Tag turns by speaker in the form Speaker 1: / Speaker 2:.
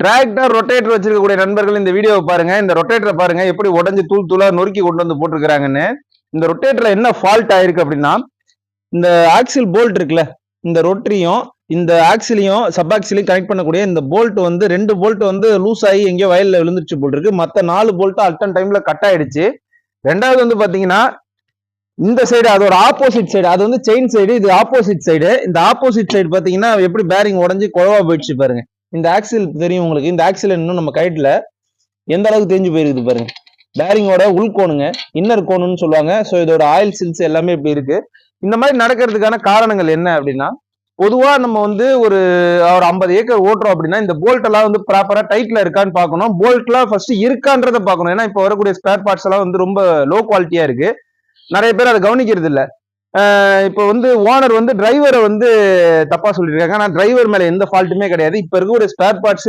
Speaker 1: Tractor rotator வச்சிருக்கக்கூடிய நண்பர்கள் இந்த வீடியோவை பாருங்க. இந்த ரொட்டேட்டரை பாருங்க எப்படி உடஞ்சி தூள் தூளா நொறுக்கி கொண்டு வந்து போட்டிருக்காங்கன்னு. இந்த ரொட்டேட்டர்ல என்ன ஃபால்ட் ஆயிருக்கு அப்படின்னா, இந்த ஆக்சில் போல்ட் இருக்குல்ல, இந்த ரொட்டரியும் இந்த ஆக்சிலையும் சப் ஆக்சிலையும் கனெக்ட் பண்ணக்கூடிய இந்த போல்ட் வந்து 2 போல்ட் வந்து லூஸ் ஆகி எங்கேயோ வயல்ல விழுந்துருச்சு போல் இருக்கு. மற்ற 4 போல்ட் அட்டன் டைம்ல கட் ஆயிடுச்சு. ரெண்டாவது வந்து பாத்தீங்கன்னா, இந்த சைடு அதோட ஆப்போசிட் சைடு, அது வந்து செயின் சைடு, இது ஆப்போசிட் சைடு. இந்த ஆப்போசிட் சைடு பாத்தீங்கன்னா எப்படி பேரிங் உடஞ்சி குழவா போயிடுச்சு பாருங்க. இந்த ஆக்சில் தெரியும் உங்களுக்கு. இந்த ஆக்சில் இன்னும் நம்ம கைட்ல எந்த அளவுக்கு தெரிஞ்சு போயிருக்குது பாருங்க. பேரிங்கோட உள்கோணுங்க, இன்னர் கோணுன்னு சொல்லுவாங்க. ஸோ இதோட ஆயில் சில்ஸ் எல்லாமே இப்படி இருக்கு. இந்த மாதிரி நடக்கிறதுக்கான காரணங்கள் என்ன அப்படின்னா, பொதுவா நம்ம வந்து ஒரு 50 ஏக்கர் ஓட்டுறோம் அப்படின்னா இந்த போல்ட் எல்லாம் வந்து ப்ராப்பரா டைட்ல இருக்கான்னு பார்க்கணும். போல்ட் எல்லாம் ஃபர்ஸ்ட் இருக்கான்றத பார்க்கணும். ஏன்னா இப்போ வரக்கூடிய ஸ்பேர் பார்ட்ஸ் எல்லாம் வந்து ரொம்ப லோ குவாலிட்டியா இருக்கு. நிறைய பேர் அதை கவனிக்கிறது இல்ல. இப்போ வந்து ஓனர் வந்து டிரைவரை வந்து தப்பா சொல்லியிருக்காங்க. ஆனா டிரைவர் மேல எந்த ஃபால்ட்டுமே கிடையாது. இப்ப இருக்கக்கூடிய ஸ்பேர் பார்ட்ஸ்